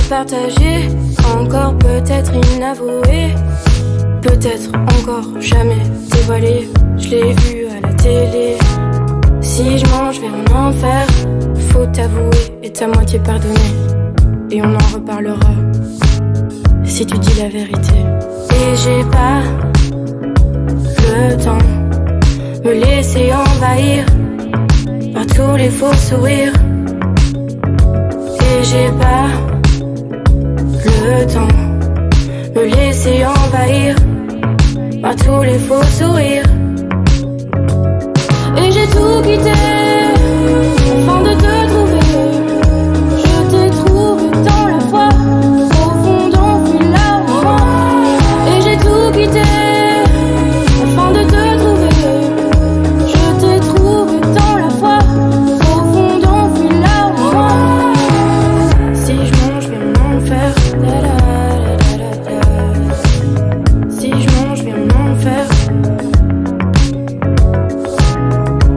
partagé, encore peut-être inavoué, peut-être encore jamais dévoilé. Je l'ai vu à la télé. Si je mange vers un enfer, faut t'avouer et ta moitié pardonner. Et on en reparlera si tu dis la vérité. Et j'ai pas le temps me laisser envahir par tous les faux sourires. Et j'ai pas le temps me laisser envahir par tous les faux sourires. Et j'ai tout quitté afin de te trouver. Je t'ai trouvé dans la foi, au fond d'enfui là au moi. Et j'ai tout quitté afin de te trouver. Je t'ai trouvé dans la foi, au fond d'enfui là au moi. Si je mange, viens m'en faire. Si je mange, viens m'en faire.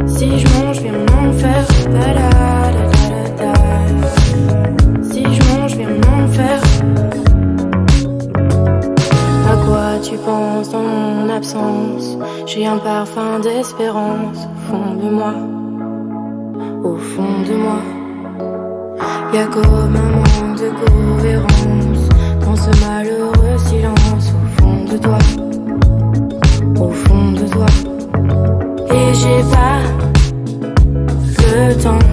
Si je mange, viens m'en faire. Si je mange, viens m'en faire. À quoi tu penses dans mon absence? J'ai un parfum d'espérance au fond de moi. Au fond de moi. Y'a comme un manque de cohérence dans ce malheureux silence au fond de toi. Au fond de toi. Et j'ai pas le temps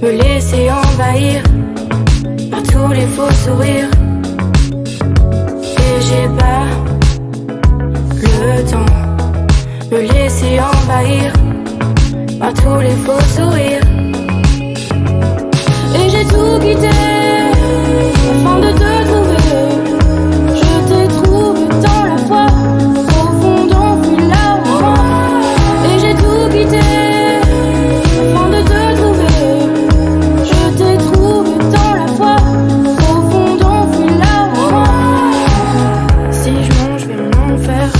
me laisser envahir par tous les faux sourires. Et j'ai pas le temps me laisser envahir par tous les faux sourires. Et j'ai tout quitté afin de te trouver. Je t'ai trouvé dans la foi, au fond d'enfui là au moi. Et j'ai tout quitté afin de te trouver. Je t'ai trouvé dans la foi, au fond d'enfui là au moi. Si je mange, viens m'en faire.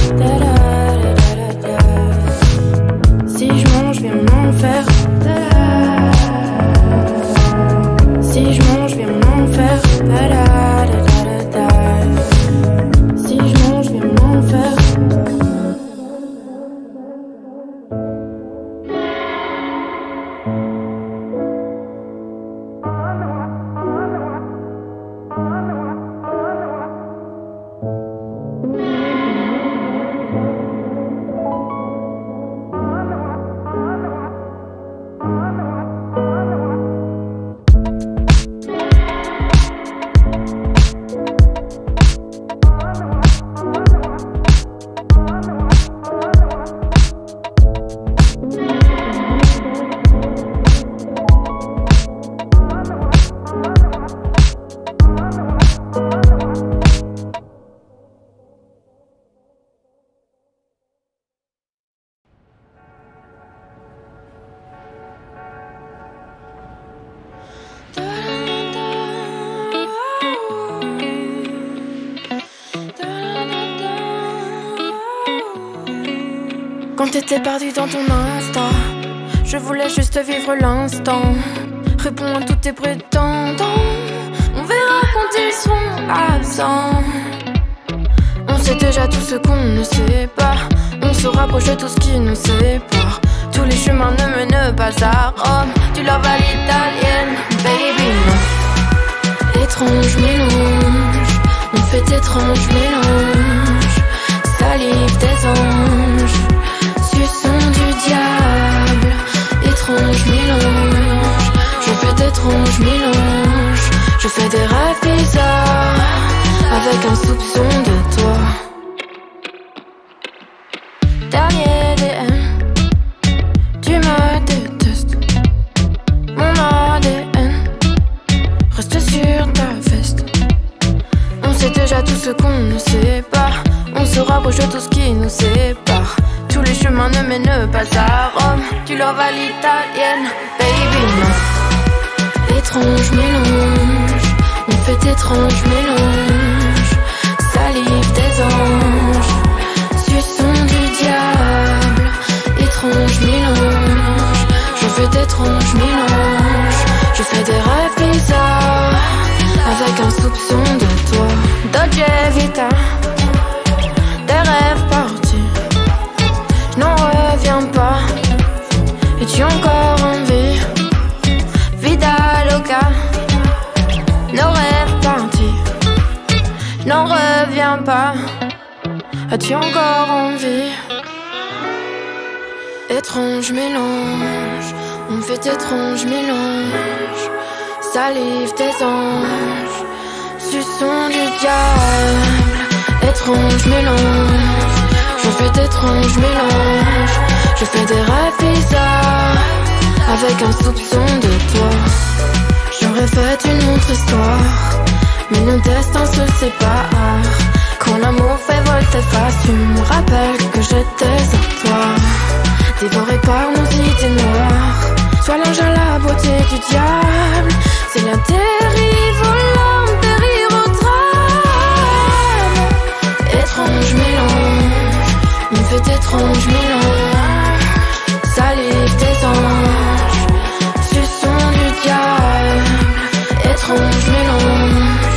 Si je mange, viens m'en faire. Si je mange, viens m'en faire. Si je mange, viens m'en faire. Quand t'étais perdu dans ton instant, je voulais juste vivre l'instant. Réponds à tous tes prétendants, on verra quand ils seront absents. On sait déjà tout ce qu'on ne sait pas, on se rapproche de tout ce qui nous sépare. Tous les chemins ne mènent pas à Rome, tu love à l'italienne, baby no. Étrange mélange, on fait étrange mélange. Salive des anges, suçon du diable. Étrange mélange, je fais d'étranges mélanges. Je fais des rêves bizarres avec un soupçon de toi. Dernier DM, tu me détestes. Mon ADN reste sur ta veste. On sait déjà tout ce qu'on ne sait pas, on se rapproche de tout ce qui nous sépare. Tous les chemins ne mènent pas à Rome, tu love à l'italienne, baby no. Étrange mélange, on fait étrange mélange. Salive des anges, suçon du diable. Étrange mélange, je fais d'étranges mélanges. Je fais des rêves bizarres avec un soupçon de toi. Dolce Vita, des rêves partis, je n'en reviens pas. Es-tu encore en vie? Vida loca, nos rêves partis, je n'en reviens pas. As-tu encore envie? Étrange mélange, on fait étrange mélange. Salive des anges, suçon du diable. Étrange mélange, je fais d'étranges mélanges. Je fais des rêves bizarres, avec un soupçon de toi. J'aurais fait une autre histoire, mais nos destins se séparent. Quand l'amour fait volte-face, tu me rappelles que j'étais à toi. Dévoré par nos idées noires, sois l'ange à la beauté du diable. C'est la dérive aux larmes, périr au drame. Étrange mélange, on fait d'étranges mélanges. Salive des anges, suçon du diable. Étrange mélange,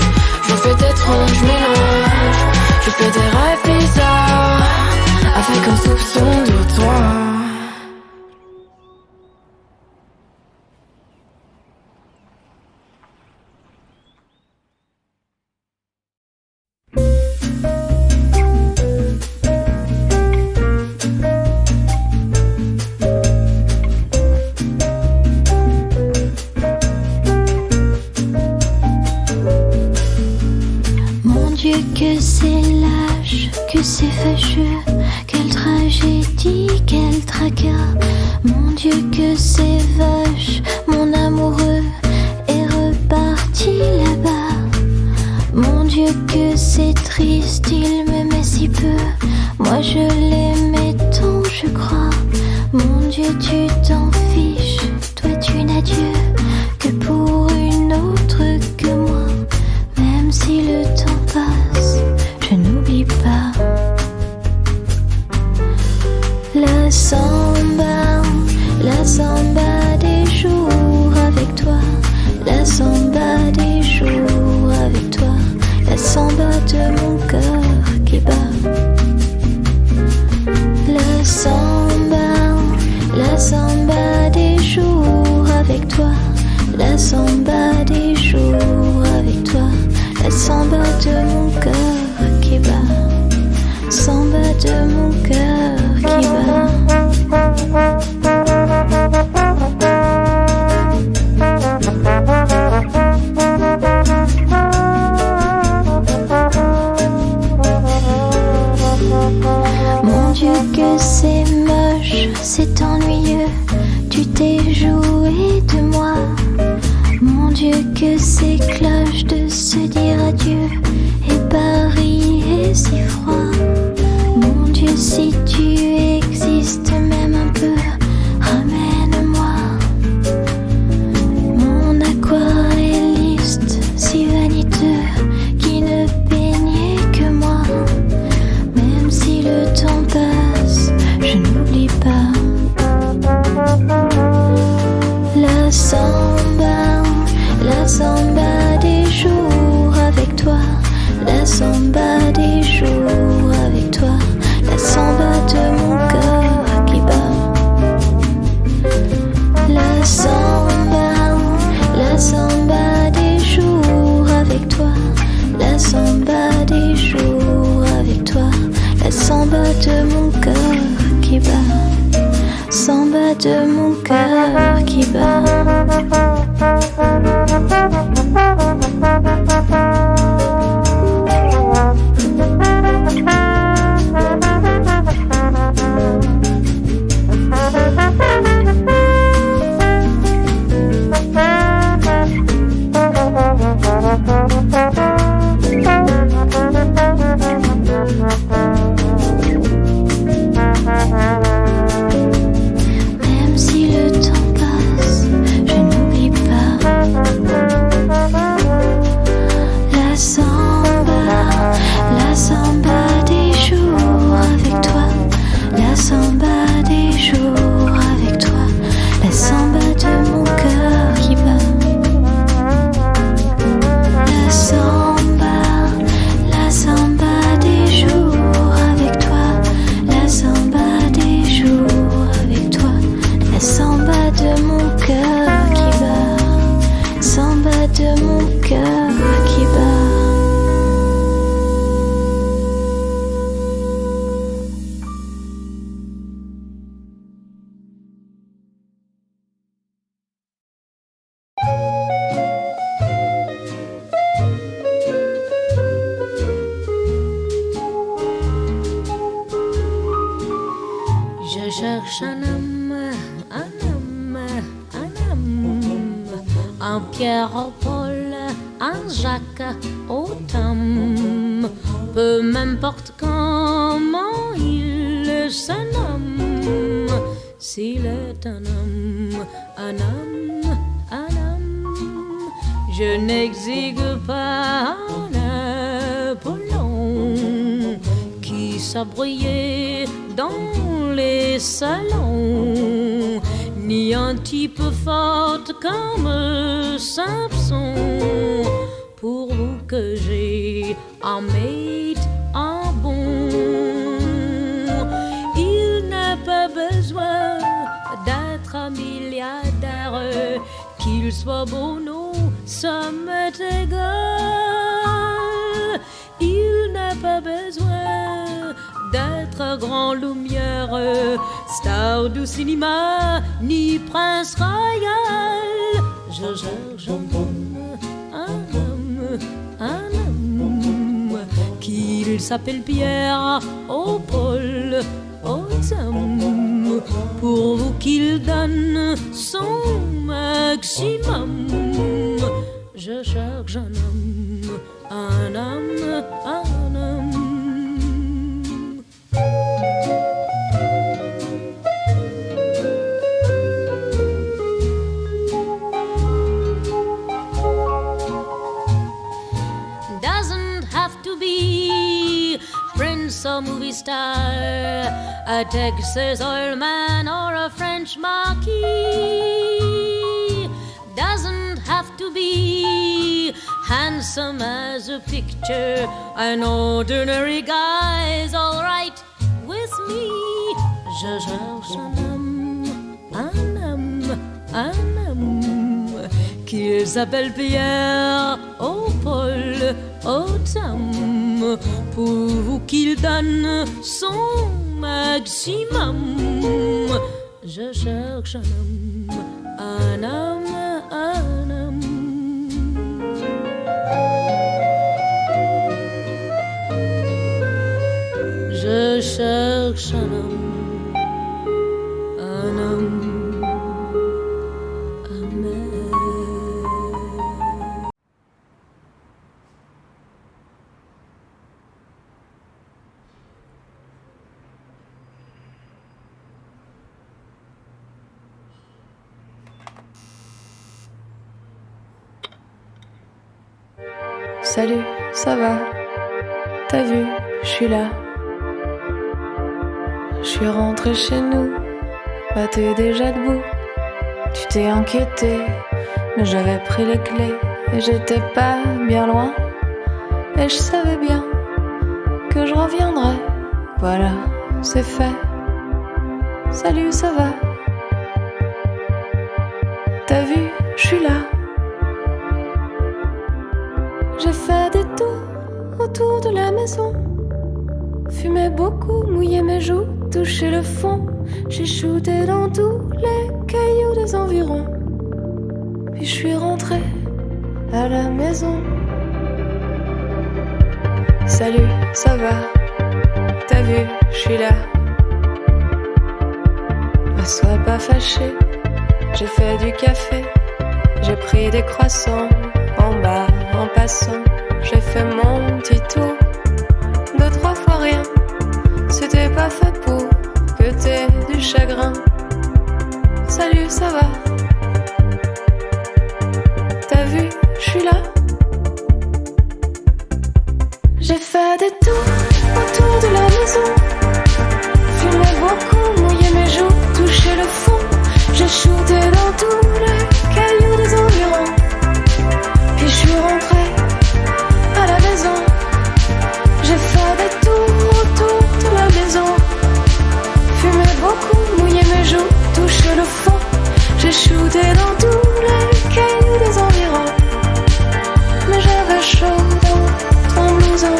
je fais d'étranges mélanges. Je fais des rêves bizarres, avec un soupçon de toi. Que c'est lâche, que c'est fâcheux, quelle tragédie, quel tracas. Mon Dieu que c'est vache, mon amoureux est reparti là-bas. Mon Dieu que c'est triste, il m'aimait si peu, moi je l'aimais tant je crois. Mon Dieu tu t'en fiches, toi tu n'as Dieu que pour une autre que moi. Même si le temps passe, je n'oublie pas. La samba des jours avec toi. La samba des jours avec toi. La samba de mon cœur qui bat. La samba des jours avec toi. La samba des jours avec toi. La samba de mon cœur qui bat. Samba de mon cœur qui bat. Mon Dieu que c'est moche, c'est ennuyeux, tu t'es joué de moi. Mon Dieu que c'est cloche de se dire adieu, et Paris est si froid. Mon Dieu si tu existes même un peu, ramène-moi. Mon aquarelliste si vaniteux, qui ne peignait que moi. Même si le temps passe, je n'oublie pas. La samba des jours avec toi. La samba des jours avec toi. La samba de mon cœur qui bat. La samba des jours avec toi. La samba des jours avec toi. La samba de mon cœur qui bat. Samba de mon cœur qui bat. Même si le temps passe, je n'oublie pas. cherche un homme, un Pierre au Paul, un Jacques au Tom. Peu m'importe comment il se nomme, s'il est un homme, un homme, un homme. Je n'exigue pas un Apollon qui s'abreuillait dans les salons, ni un type fort comme Samson. Pour vous que j'ai un mate, un bon. Il n'a pas besoin d'être un milliardaire, qu'il soit beau, non, ça m'est égal. Il n'a pas besoin d'être grand lumière, star du cinéma, ni prince royal. Je cherche un homme, qu'il s'appelle Pierre au Paul, au Tom, pour vous qu'il donne son maximum. Je cherche un homme, un homme, un homme. Doesn't have to be Prince or movie star, a Texas oil man or a French marquis. Doesn't have to be handsome as a picture, an ordinary guy's all right with me. Je cherche un homme, un homme, qu'il s'appelle Pierre au Paul, au Tom, pour vous qu'il donne son maximum. Je cherche un homme, un homme, un homme. Je cherche un homme, un homme, un homme. Salut, ça va? T'as vu, je suis là. Je suis rentrée chez nous, bah t'es déjà debout. Tu t'es inquiété, mais j'avais pris les clés et j'étais pas bien loin. Et je savais bien que je reviendrais. Voilà, c'est fait. Salut, ça va? T'as vu, je suis là. J'ai fait des tours autour de la maison, fumé beaucoup, mouillé mes joues, touché le fond. J'ai shooté dans tous les cailloux des environs. Puis je suis rentrée à la maison. Salut, ça va? T'as vu, je suis là. Bah, sois pas fâché, j'ai fait du café, j'ai pris des croissants en bas, en passant, j'ai fait mon petit tour. 2-3 fois rien, c'était pas fait pour que t'aies du chagrin. Salut, ça va? T'as vu, je suis là. J'ai fait des tours autour de la maison, fumé beaucoup, mouillé mes joues, touché le fond. J'ai shooté dans tous les cailloux des environs. Puis je suis rentrée à la maison. J'ai fait des tours autour de la maison, fumé beaucoup, mouillé mes joues, touché le fond. J'ai shooté dans tous les cailloux des environs. Mais j'avais chaud dans ton blouson.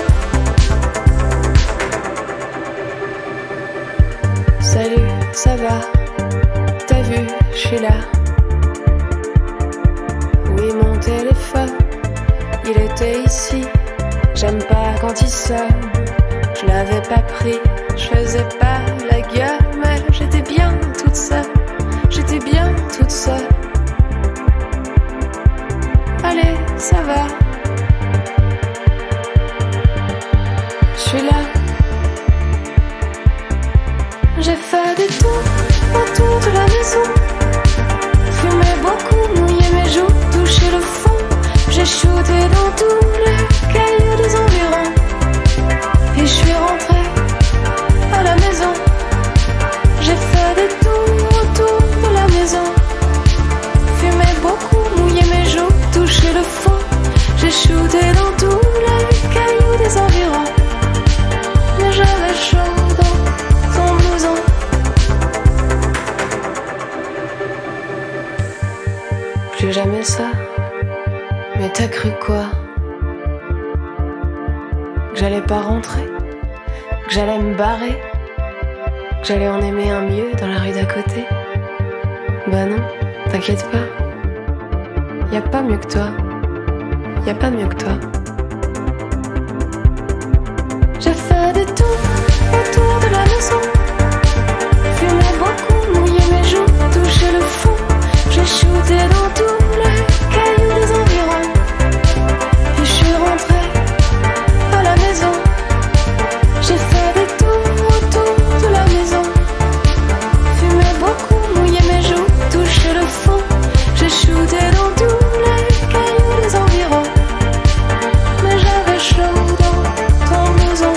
Salut, ça va? T'as vu, je suis là. Oui, mon téléphone, il était ici. J'aime pas quand il sonne. Je l'avais pas pris, je faisais pas la gueule, mais j'étais bien seule, j'étais bien toute seule. Allez, ça va. Je suis là. J'ai fait des tours autour de la maison, fumé beaucoup, mouillé mes joues, touché le fond. J'ai shooté dans tous les cailloux des environs. Et je suis rentrée à la maison. J'ai fait des tours autour de la maison, fumé beaucoup, mouillé mes joues, touché le fond. J'ai shooté dans tous les cailloux des environs. Mais j'avais chaud dans ton blouson. Plus jamais ça. Mais t'as cru quoi? Que j'allais pas rentrer? Que j'allais me barrer? Que j'allais en aimer un mieux dans la rue d'à côté? Bah non, t'inquiète pas. Y'a pas mieux que toi. Y'a pas mieux que toi. J'ai fait des tours autour de la maison, fumé beaucoup, mouillé mes joues, touché le fond. J'ai shooté dans tous les cailloux des environs. Et je suis rentrée à la maison. J'ai fait des tours autour de la maison, fumé beaucoup, mouillé mes joues, touché le fond. J'ai shooté dans tous les cailloux des environs. Mais j'avais chaud dans ton blouson.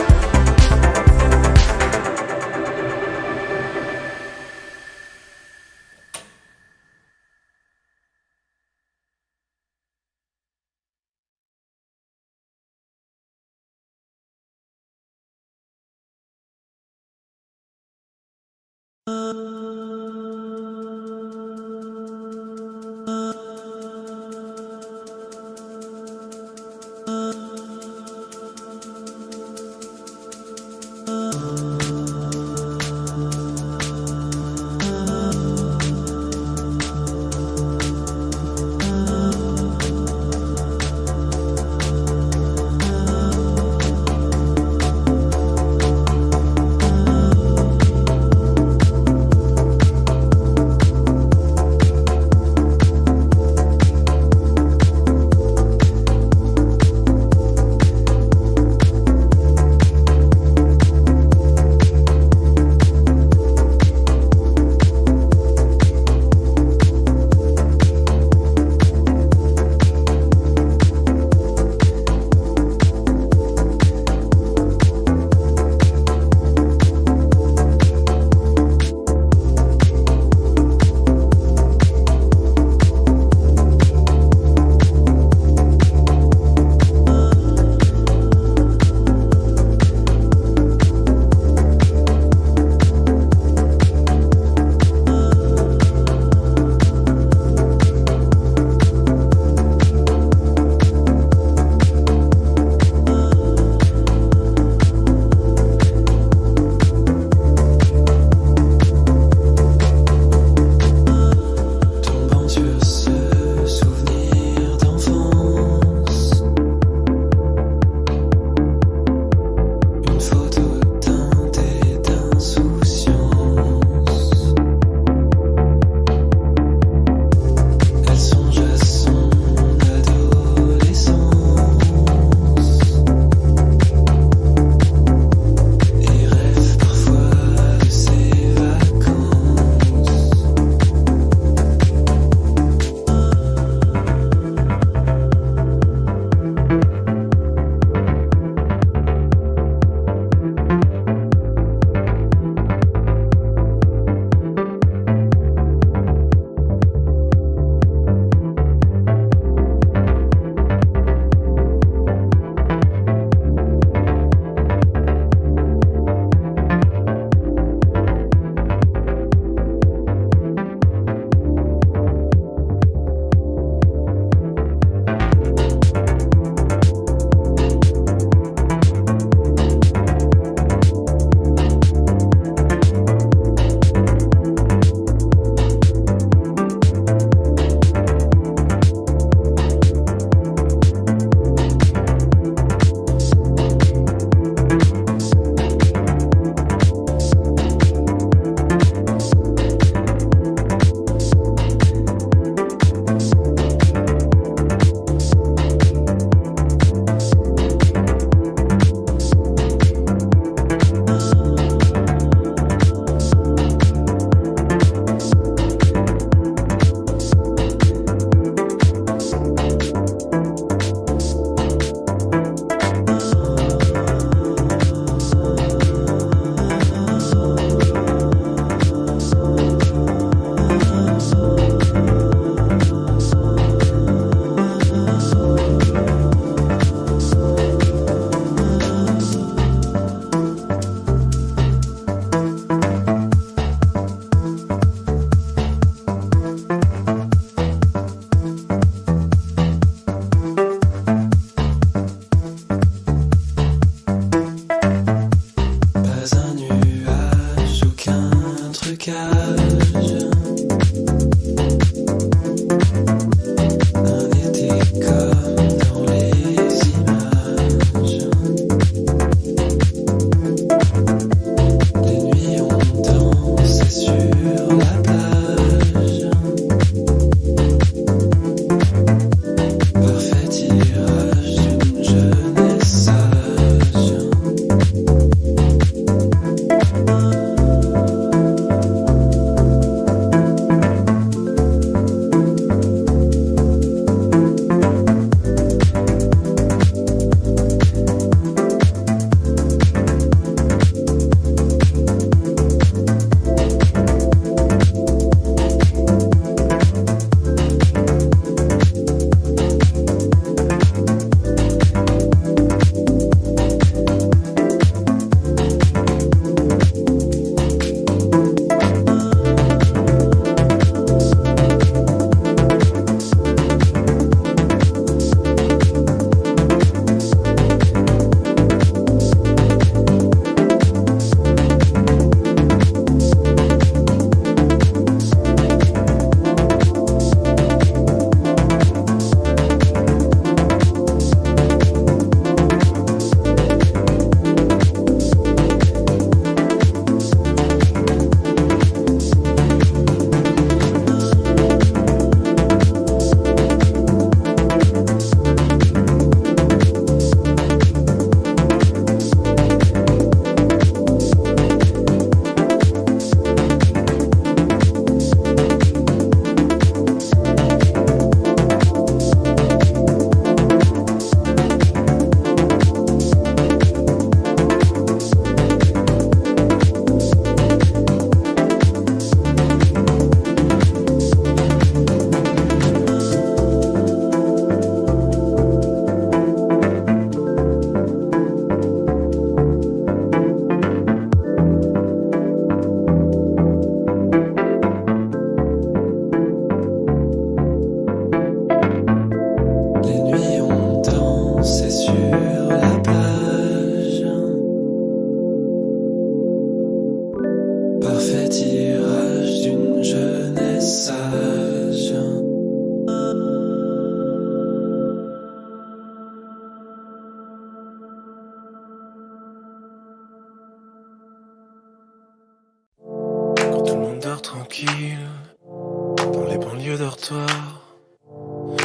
banlieue dortoir,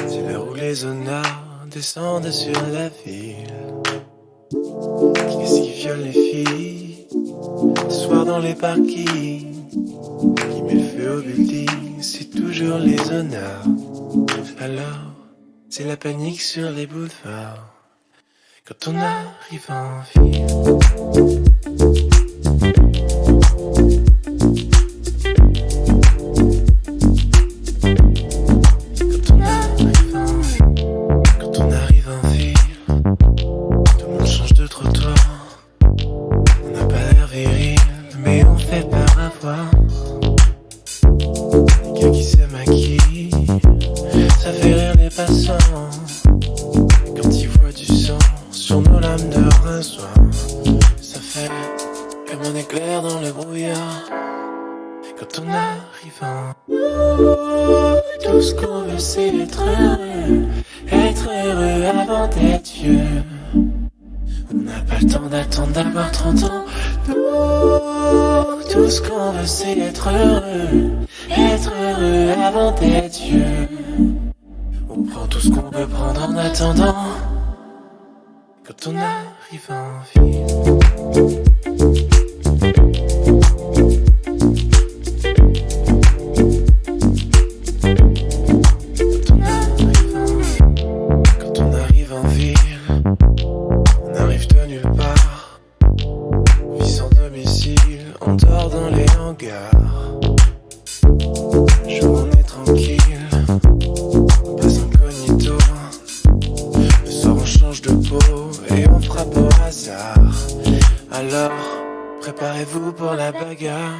c'est l'heure où les honnards descendent sur la ville. Qui viole les filles, ce soir dans les parkings. Qui met le feu au building, c'est toujours les honnards. Alors, c'est la panique sur les boulevards quand on arrive en ville. Quand on arrive en ville, tout le monde change de trottoir. On n'a pas l'air viril, mais on fait par avoir. Les gars qui se maquillent, ça fait rire les passants. Quand ils voient du sang sur nos lames de rinçoir, ça fait comme un éclair dans le brouillard. Quand on arrive en tout ce qu'on veut c'est être heureux avant d'être vieux. On n'a pas le temps d'attendre d'avoir 30 ans. Tout ce qu'on veut c'est être heureux avant d'être vieux. On prend tout ce qu'on peut prendre en attendant quand on arrive en ville. Préparez-vous pour la bagarre.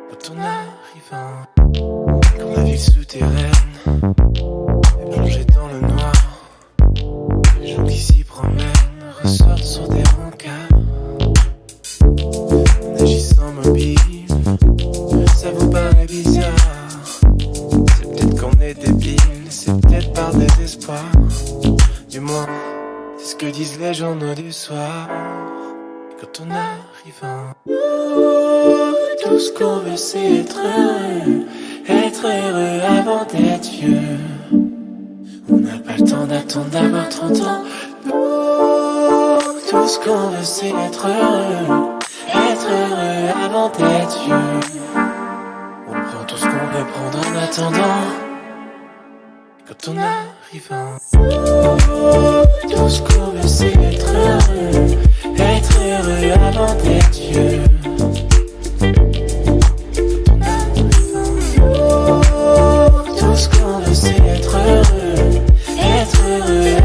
Quand on arrive en quand la ville souterraine est plongée dans le noir, les gens qui s'y promènent ressortent sur des rencarts. En agissant mobile, ça vous paraît bizarre. C'est peut-être qu'on est débile, c'est peut-être par désespoir. Du moins, c'est ce que disent les journaux du soir. Quand on arrive en tout ce qu'on veut c'est être heureux avant d'être vieux. On n'a pas le temps d'attendre d'avoir 30 ans. Tout ce qu'on veut c'est être heureux avant d'être vieux. On prend tout ce qu'on peut prendre en attendant quand on arrive en tout ce qu'on veut c'est être heureux avant d'être vieux. Tout ce qu'on veut c'est être heureux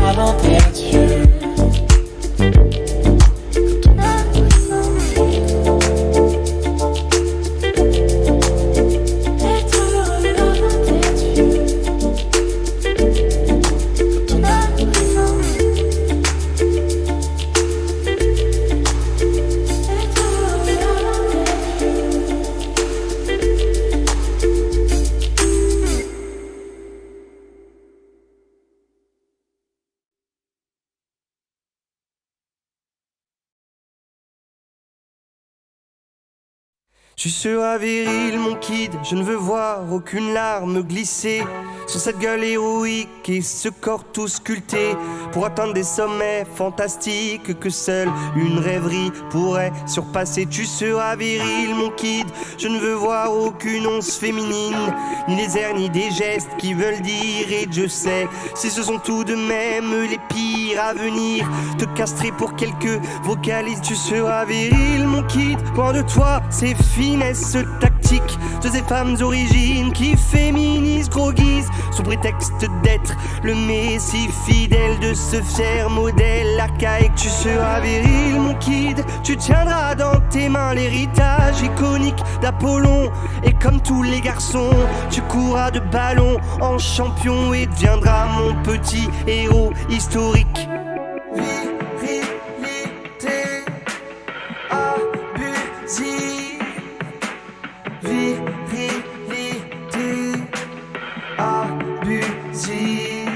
avant d'être vieux. Quand on arrive en ville, être heureux avant d'être vieux. Quand on arrive en Tu seras viril, mon kid, je ne veux voir aucune larme glisser sur cette gueule héroïque et ce corps tout sculpté pour atteindre des sommets fantastiques que seule une rêverie pourrait surpasser. Tu seras viril, mon kid, je ne veux voir aucune once féminine, ni les airs ni des gestes qui veulent dire et je sais si ce sont tout de même les pires à venir te castrer pour quelques vocalises. Tu seras viril, mon kid, loin de toi c'est finesse tactique de ces femmes origines qui féminisent, groguisent sous prétexte d'être le messie fidèle de ce fier modèle archaïque. Tu seras viril, mon kid, tu tiendras dans tes mains l'héritage iconique d'Apollon et comme tous les garçons tu courras de ballon en champion et deviendras mon petit héros historique. Virilité abusive, virilité abusive.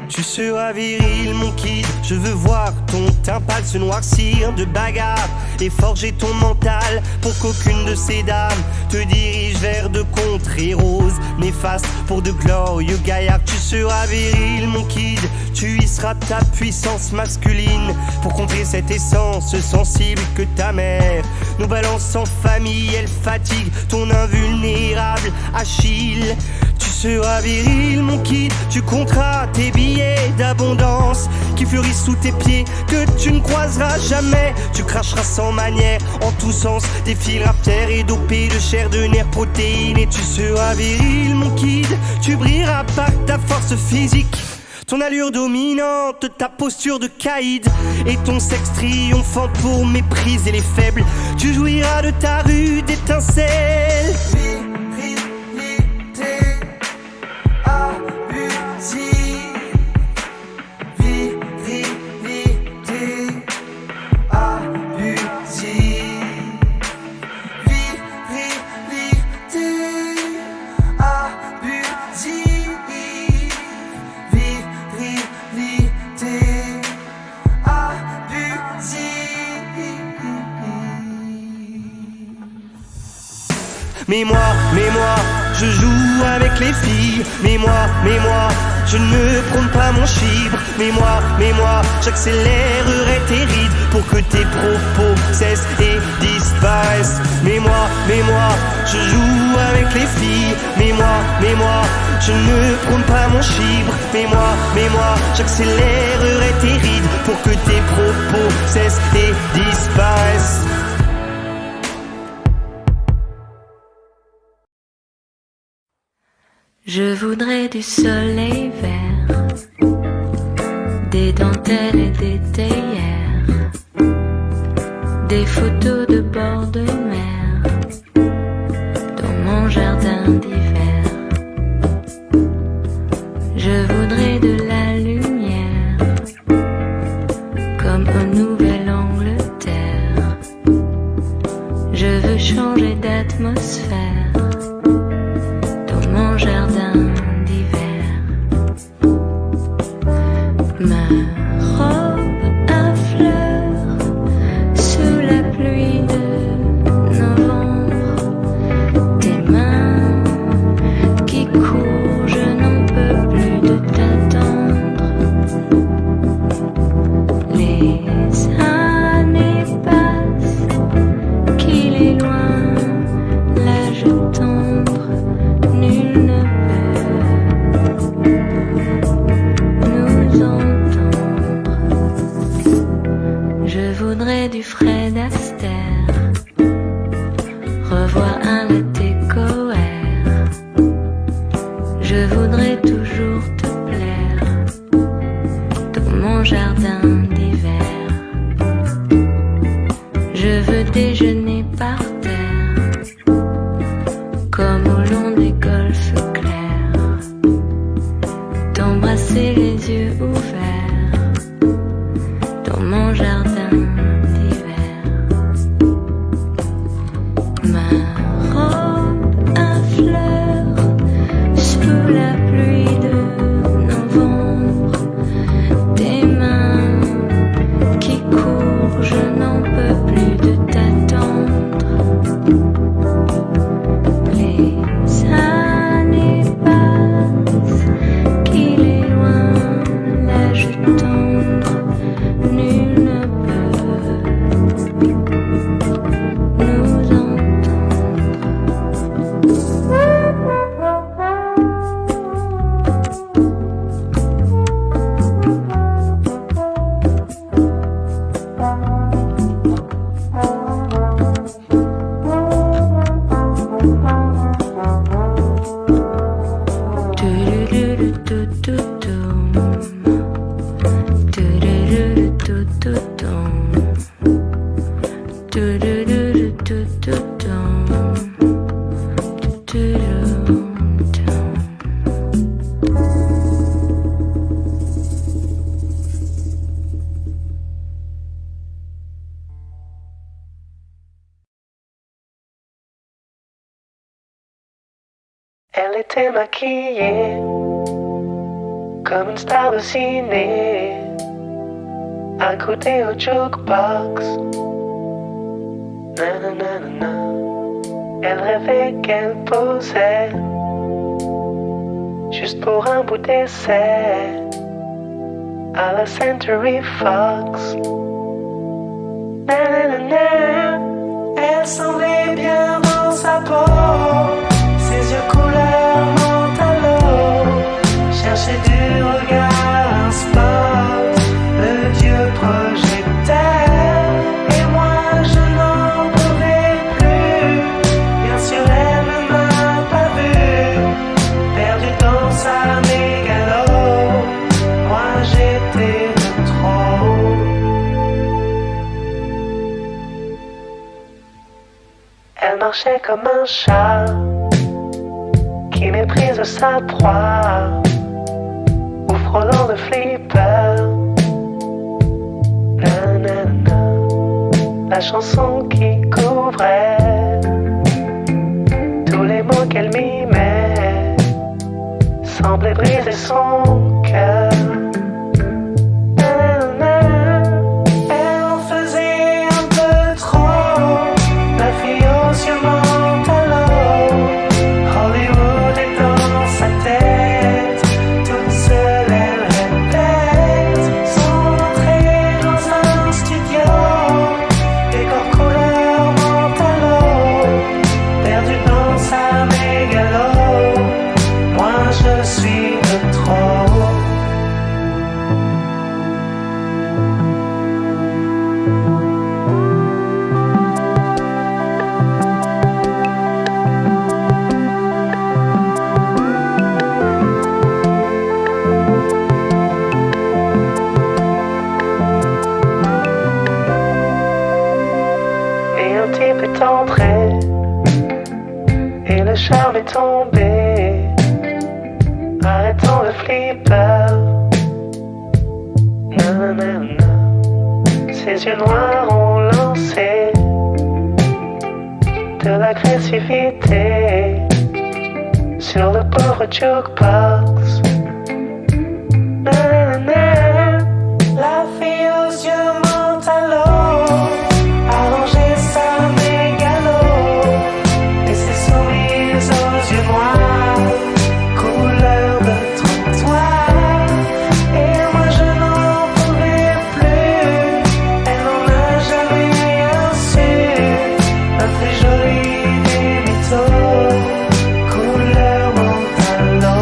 Tu Tu seras viril, mon kid. Je veux voir ton teint pâle se noircir de bagarre et forger ton mental pour qu'aucune de ces dames te dirige vers de contrées roses néfastes pour de glorieux gaillards. Tu seras viril, mon kid. Tu y seras ta puissance masculine pour contrer cette essence sensible que ta mère nous balance en famille. Elle fatigue ton invulnérable Achille. Tu seras viril, mon kid. Tu compteras tes billets d'abondance qui fleurissent sous tes pieds, que tu ne croiseras jamais. Tu cracheras sans manière en tous sens des fils terre et dopés de chair, de nerfs, protéines. Et tu seras viril, mon kid. Tu brilleras par ta force physique, ton allure dominante, ta posture de caïd et ton sexe triomphant pour mépriser les faibles. Tu jouiras de ta rude étincelle. Virilité abusive. Virilité abusive. Virilité abusive. Virilité abusive. Mais moi, je joue avec les filles. Mais moi, je ne prône pas mon chibre. Mais moi, j'accélérerai tes rides pour que tes propos cessent et disparaissent. Mais moi, je joue avec les filles. Mais moi, je ne prône pas mon chibre. Mais moi, j'accélérerai tes rides pour que tes propos cessent et disparaissent. Je voudrais du soleil vert, des dentelles et des théières, des photos de bord de mer dans mon jardin d'hiver. Je voudrais de la lumière comme au Nouvelle-Angleterre. Je veux changer d'atmosphère dans mon jardin d'hiver. Ma robe à fleurs sous la pluie de novembre. Tes mains qui courent, je n'en peux plus de t'attendre. Les années passent, qu'il est loin l'âge tendre. Nul ne peut nous entendre. Je voudrais du Fred Astaire, revoir un latte coère. Je voudrais toujours te plaire dans mon jardin d'hiver. Je veux déjeuner par terre comme au long des golfes clairs, t'embrasser les yeux ouverts dans mon jardin d'hiver. Ma robe à fleurs sous la pluie de novembre. Tes mains qui courent, je n'en peux plus de t'attendre. Les années passent, qu'il est loin l'âge tendre. Nul ne peut nous entendre. Elle était maquillée comme une star de ciné, à côté au jukebox. Nanana, elle rêvait qu'elle posait juste pour un bout d'essai à la Century Fox. Nanana, elle semblait bien dans sa peau, ses yeux couleur mentalo cherchaient du regard un spot, le dieu projecteur. Et moi je n'en pouvais plus, bien sûr elle ne m'a pas vu, perdu dans sa mégalo, moi j'étais de trop. Elle marchait comme un chat qui méprise sa proie, ou frôlant de flipper. Nanana, la chanson qui couvrait tous les mots qu'elle mimait semblait briser son cœur. Nanana, elle en faisait un peu trop, la fille aux yeux mentalo. Hollywood est dans sa tête, toute seule elle répète son entrée dans un studio, décor couleur mentalo, perdu dans sa mégalo, moi je suis de trop. Et un type est entré, et le charme est tombé, arrêtons le flipper. Nanana, ses yeux noirs ont lancé de l'agressivité sur le pauvre jukebox. Nanana, la fille aux yeux mentalo allongeait sa mégalo, et ses sourires aux yeux noirs couleur de trottoir. Et moi je n'en pouvais plus, elle n'en a jamais rien su, la plus jolie des mythos, couleur mentalo.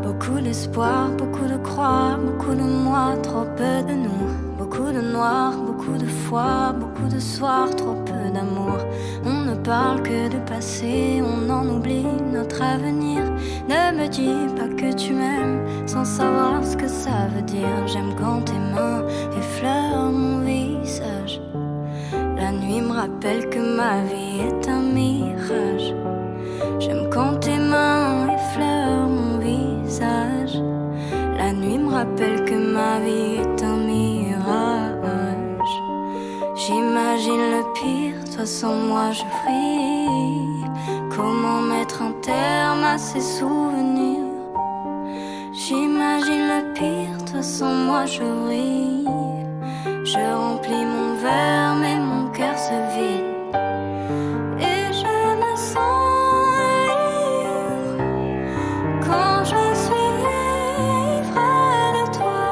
Beaucoup d'espoir, beaucoup de croire, beaucoup de moi, trop peu de nous. Beaucoup de noir, beaucoup de foi, beaucoup de soirs, trop peu d'amour. On ne parle que de passé, on en oublie notre avenir. Ne me dis pas que tu m'aimes sans savoir ce que ça veut dire. J'aime quand tes mains effleurent mon visage. La nuit me rappelle que ma vie est un mirage. J'aime quand tes mains effleurent mon visage. La nuit me rappelle que ma vie est un mirage. J'imagine le pire, toi sans moi je vrille. Comment mettre un terme à ces souvenirs? J'imagine le pire, toi sans moi je vrille. Je remplis mon verre mais mon cœur se vide. Et je me sens libre quand je suis ivre de toi.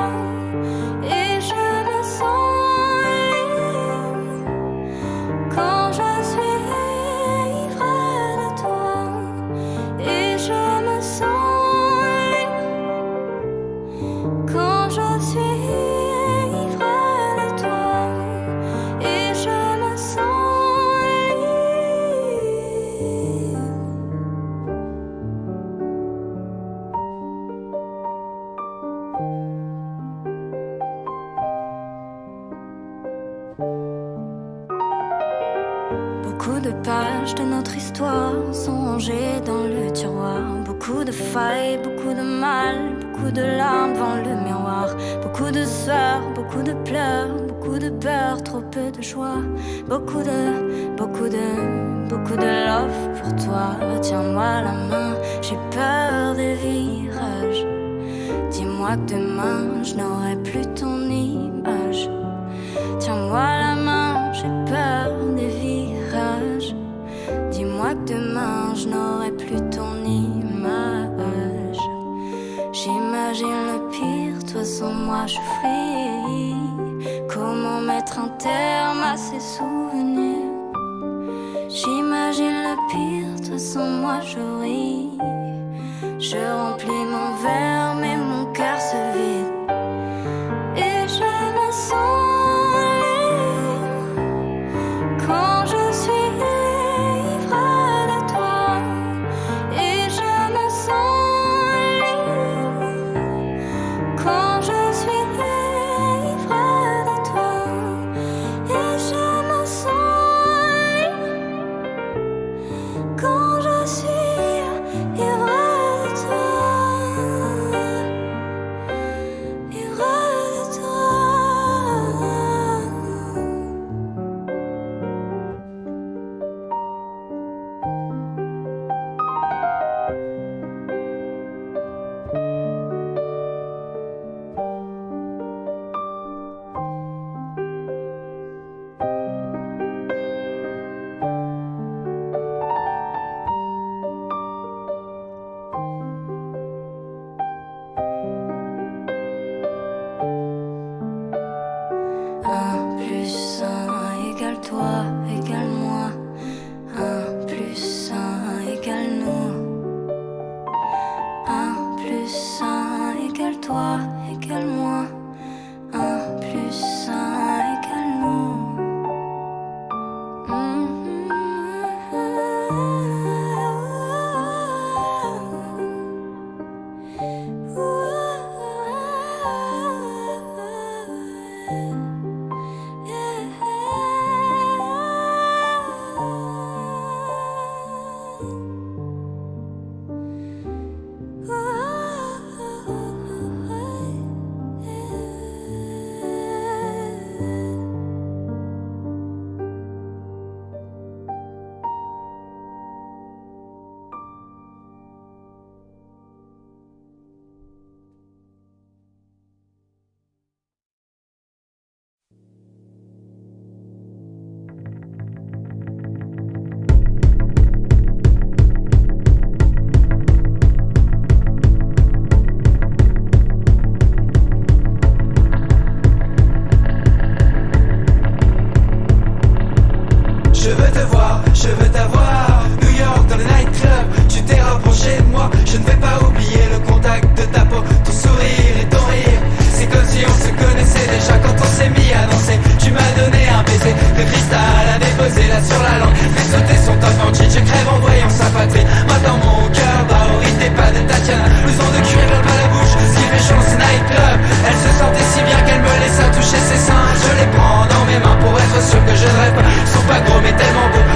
Et je me sens libre quand je suis ivre de toi. toi sont rangés dans le tiroir. Beaucoup de failles, beaucoup de mal, beaucoup de larmes devant le miroir. Beaucoup de sueur, beaucoup de pleurs, beaucoup de peur, trop peu de joie. Beaucoup de love pour toi. Tiens-moi la main, j'ai peur des virages. Dis-moi que demain je n'aurai plus ton image. Tiens-moi la main, j'ai peur des virages. Dis-moi que demain je n'aurai plus ton image. J'imagine le pire, toi sans moi je fris. Comment mettre un terme à ces souvenirs? J'imagine le pire, toi sans moi je ris. Je remplis mon verre mais mon cœur se vide. Et je me sens libre quand je suis ivre de toi. Et je me sens libre quand je suis ivre de toi. Et je me sens libre quand je suis ivre de toi.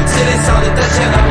C'est les seins de Tatiana.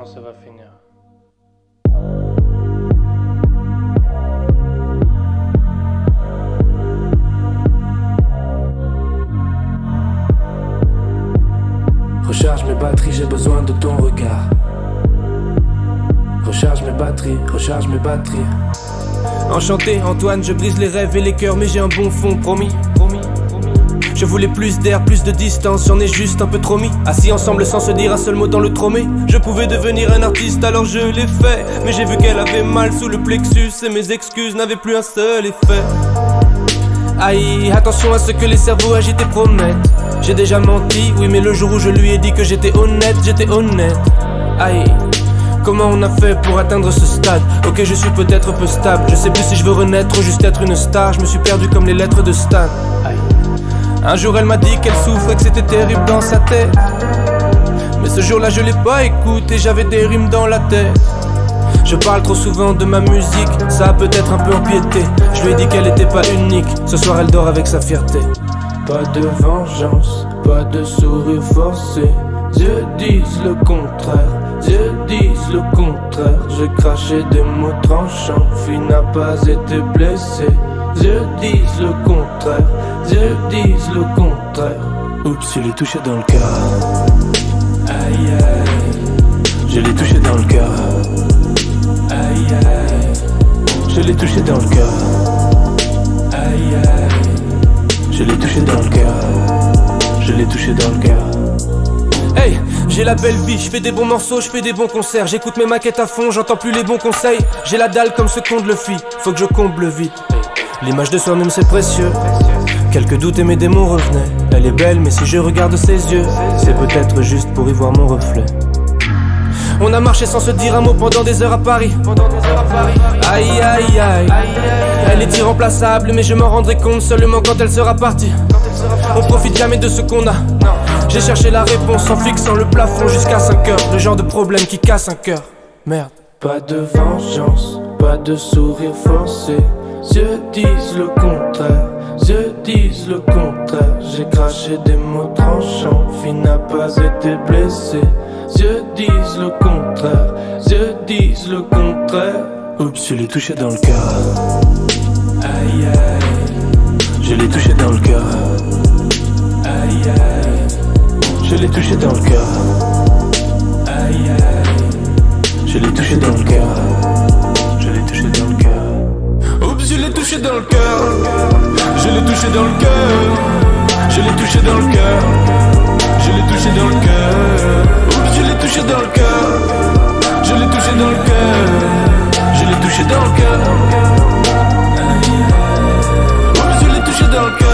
comment ça va finir. Recharge mes batteries, j'ai besoin de ton regard. Recharge mes batteries, recharge mes batteries. Enchanté Antoine, je brise les rêves et les cœurs, mais j'ai un bon fond, promis. Je voulais plus d'air, plus de distance, j'en ai juste un peu trop mis. Assis ensemble sans se dire un seul mot dans le tromé. Je pouvais devenir un artiste alors je l'ai fait. Mais j'ai vu qu'elle avait mal sous le plexus et mes excuses n'avaient plus un seul effet. Aïe, attention à ce que les cerveaux agités promettent. J'ai déjà menti, oui mais le jour où je lui ai dit que j'étais honnête, j'étais honnête. Aïe, comment on a fait pour atteindre ce stade? Ok, je suis peut-être peu stable, je sais plus si je veux renaître ou juste être une star. Je me suis perdu comme les lettres de Stan. Aïe. Un jour elle m'a dit qu'elle souffrait, que c'était terrible dans sa tête. Mais ce jour-là je l'ai pas écouté, j'avais des rimes dans la tête. Je parle trop souvent de ma musique, ça a peut-être un peu empiété. Je lui ai dit qu'elle était pas unique, ce soir elle dort avec sa fierté. Pas de vengeance, pas de sourire forcé. Dieu disent le contraire, Dieu disent le contraire. J'ai craché des mots tranchants, fille n'a pas été blessée. Dieu disent le contraire, Dieu disent le contraire. Oups, je l'ai touché dans le cœur. Aïe aïe, je l'ai touché dans le cœur. Aïe aïe, je l'ai touché dans le cœur. Aïe aïe, je l'ai touché dans le cœur. Je l'ai touché dans le cœur. Hey, j'ai la belle vie, je fais des bons morceaux, je fais des bons concerts. J'écoute mes maquettes à fond, j'entends plus les bons conseils. J'ai la dalle comme ce qu'on le fit, faut que je comble vite. L'image de soi-même c'est précieux. Quelques doutes et mes démons revenaient. Elle est belle mais si je regarde ses yeux, c'est peut-être juste pour y voir mon reflet. On a marché sans se dire un mot pendant des heures à Paris. Aïe aïe aïe, elle est irremplaçable mais je m'en rendrai compte seulement quand elle sera partie. On profite jamais de ce qu'on a. J'ai cherché la réponse en fixant le plafond jusqu'à 5 heures. Le genre de problème qui casse un cœur. Merde. Pas de vengeance, pas de sourire forcé. Dieu disent le contraire, Dieu disent le contraire. J'ai craché des mots tranchants, fille n'a pas été blessée. Dieu disent le contraire, Dieu disent le contraire. Oups, je l'ai touché dans le cœur. Aïe aïe, je l'ai touché dans le cœur. Aïe aïe, je l'ai touché dans le cœur. Aïe aïe, je l'ai touché dans le cœur. Je l'ai touché dans le cœur. Oups, je l'ai touché dans le cœur. Je l'ai touché dans le cœur. Je l'ai touché dans le cœur. Je l'ai touché dans le cœur. Oups, je l'ai touché dans le cœur. Je l'ai touché dans le cœur. Je l'ai touché dans le cœur. Oups, je l'ai touché dans le cœur.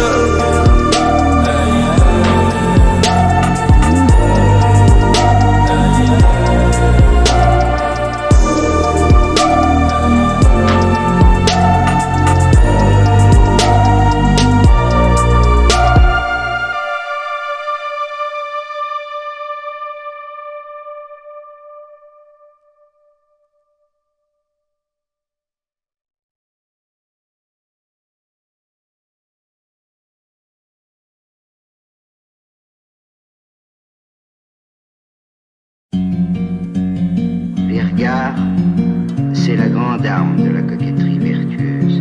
C'est la grande arme de la coquetterie vertueuse,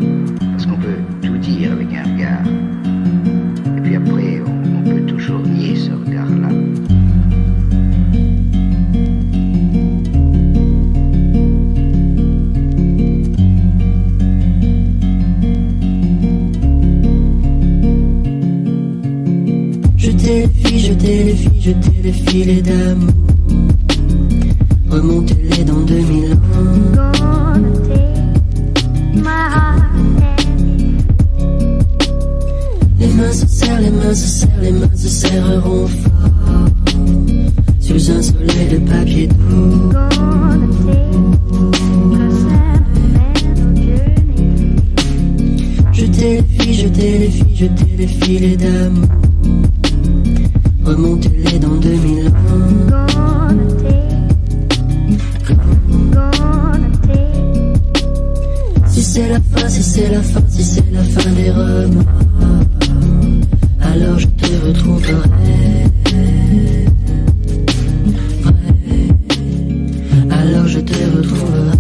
parce qu'on peut tout dire avec un regard, et puis après on peut toujours nier ce regard-là. Jetez les filles, jetez les filles, jetez les filets d'amour. Remontez-les dans 2000 ans. Les mains se serrent, les mains se serrent, les mains se serreront fort sous un soleil de papier d'eau. Jetez les filles, jetez les filles, jetez les filets d'amour. Remontez-les dans 2000 ans. Si c'est la fin, si c'est la fin, si c'est la fin des remords, alors je te retrouverai. te retrouvera.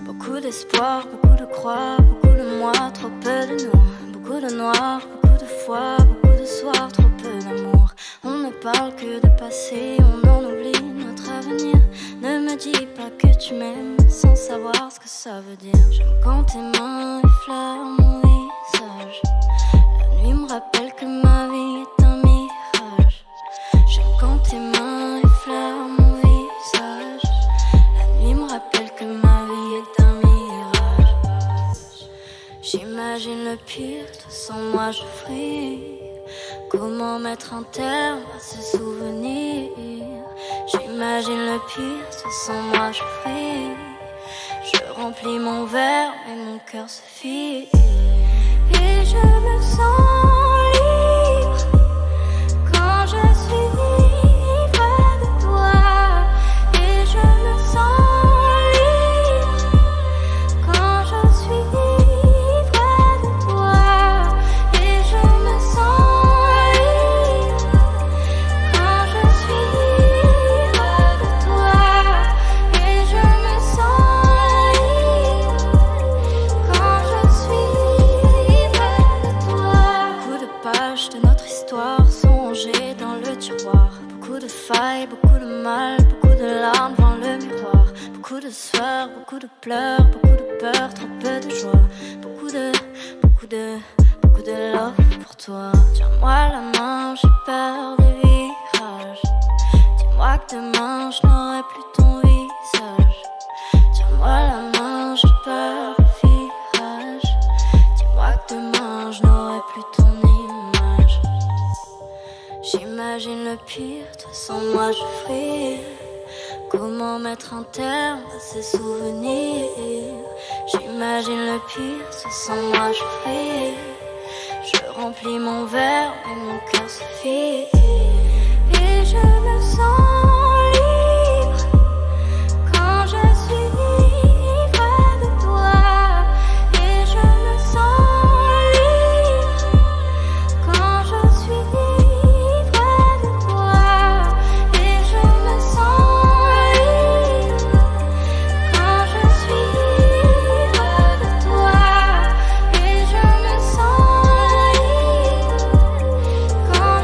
Beaucoup d'espoir, beaucoup de croix, beaucoup de moi, trop peu de nous. Beaucoup de noir, beaucoup de foi, beaucoup de soirs, trop peu d'amour. On ne parle que de passé, on en oublie notre avenir. Ne me dis pas que tu m'aimes sans savoir ce que ça veut dire. J'aime quand tes mains effleurent mon visage. La nuit me rappelle que ma vie est un mirage. J'aime quand tes mains effleurent mon visage. La nuit me rappelle que ma vie est un mirage. J'imagine le pire, toi sans moi je fris. Comment mettre un terme à ces souvenirs? J'imagine le pire, toi sans moi je fris. Je remplis mon verre et mon cœur se fige. Et je me sens libre quand je suis près de toi. Et je me sens libre quand je suis près de toi. Et je me sens libre quand je suis près de toi. Et je me sens libre quand je suis près de toi. Beaucoup de pages de notre histoire sont rangées dans le tiroir. Beaucoup de failles, beaucoup de mal, beaucoup de larmes devant le miroir. Beaucoup de sueur, beaucoup de pleurs, beaucoup de peur, trop peu de joie. Beaucoup de love pour toi. Tiens-moi la main, j'ai peur des virages. Dis-moi que demain je n'aurai plus ton visage. Tiens-moi la main, j'ai peur des virages. Dis-moi que demain je n'aurai plus ton image. J'imagine le pire, toi sans moi je fris. Comment mettre un terme à ces souvenirs? J'imagine le pire, toi sans moi je fris. Je remplis mon verre et mon cœur se fige. Et je me sens libre quand je suis près de toi. Et je me sens libre quand je suis près de toi. Et je me sens libre quand je suis près de toi. Et je me sens libre quand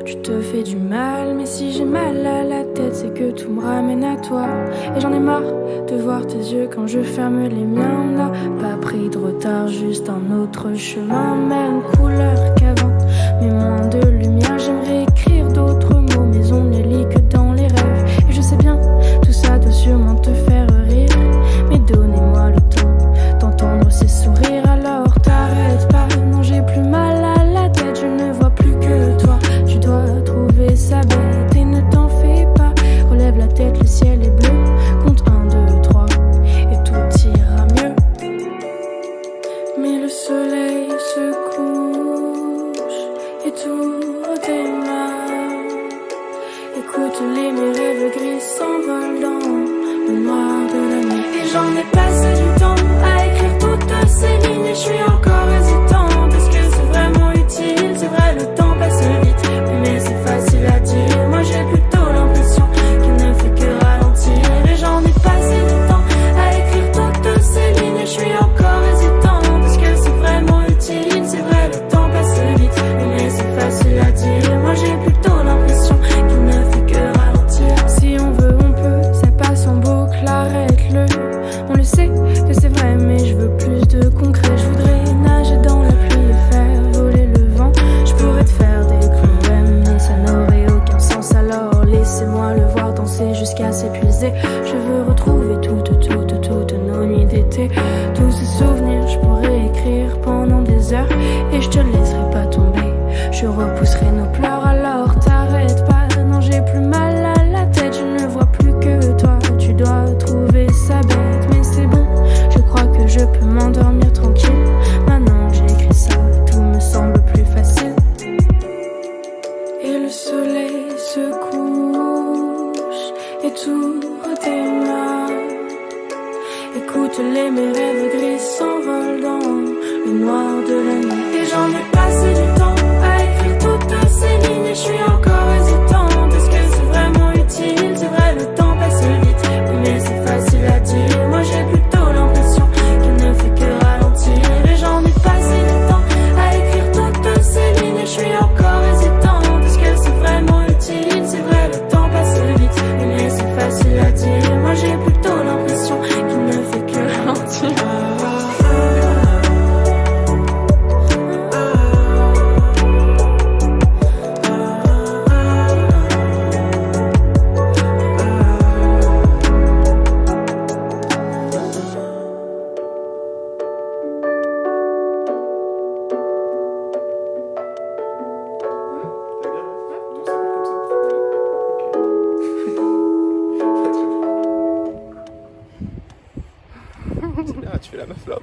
tu te fais du mal. Mais si j'ai mal à la tête, c'est que tout me ramène à toi. Et j'en ai marre de voir tes yeux quand je ferme les miens. On n'a pas pris de retard, juste un autre chemin. Même couleur qu'avant, mais moins de lumière. J'aimerais écrire d'autres mots, mais on ne les lit que dans les rêves. Et je sais bien, tout ça doit sûrement te faire rire, mais donnez-moi le temps d'entendre ces sourires. Alors t'arrêtes pas, non j'ai plus mal à la tête. Je ne vois plus que toi, tu dois trouver ça bête. Et ne t'en fais pas, relève la tête, le ciel est bleu. Compte 1, 2, 3 et tout ira mieux. Mais le soleil se couche et tout redémarre. Écoute les mes rêves gris s'envolent dans le noir de la nuit. Et j'en ai passé du temps à écrire toutes ces lignes. Et je suis encore hésitante, est-ce que c'est vraiment utile? C'est vrai, le temps passe vite, oui, mais c'est facile à dire. Moi j'ai plutôt l'impression qu'il ne fait que ralentir. Et j'en ai passé du temps à écrire toutes ces lignes. Et je suis encore hésitante, est-ce que c'est vraiment utile? C'est vrai, le temps passe vite, oui, mais c'est facile à dire. Moi j'ai plutôt l'impression qu'il ne fait que ralentir. Si on veut on peut, ça passe en boucle, arrête-le. On le sait que c'est vrai, mais je veux plus de concret. Je voudrais nager dans la pluie et faire voler le vent. Je pourrais te faire des poèmes, mais ça n'aurait aucun sens. Alors laissez-moi le voir danser jusqu'à s'épuiser. Je veux retrouver toutes nos nuits d'été. Tous ces souvenirs, je pourrais écrire pendant des heures. Et je te laisserai pas tomber, je repousserai nos pleurs. Alors t'arrêtes pas, non j'ai plus mal à la tête. Je ne vois plus que toi, tu dois trouver ça bête. Mais c'est bon, je crois que je peux m'endormir tranquille. Maintenant que j'ai écrit ça, tout me semble plus facile. Et le soleil se couche et tout redémarre. Écoute les mes rêves gris s'envolent dans le noir de la nuit. Et j'en ai passé du temps à écrire toutes ces lignes. Et je suis encore hésitante, est-ce que c'est vraiment utile? C'est vrai, le temps passe vite, oui, mais c'est facile à dire. Moi j'ai plutôt l'impression qu'il ne fait que ralentir. Et j'en ai passé du temps à écrire toutes ces lignes. Et je suis encore hésitante, est-ce que c'est vraiment utile? C'est vrai, le temps passe vite, oui, mais c'est facile à dire. Moi j'ai plutôt l'impression qu'il ne fait que ralentir. C'est bien, tu fais la meuf là.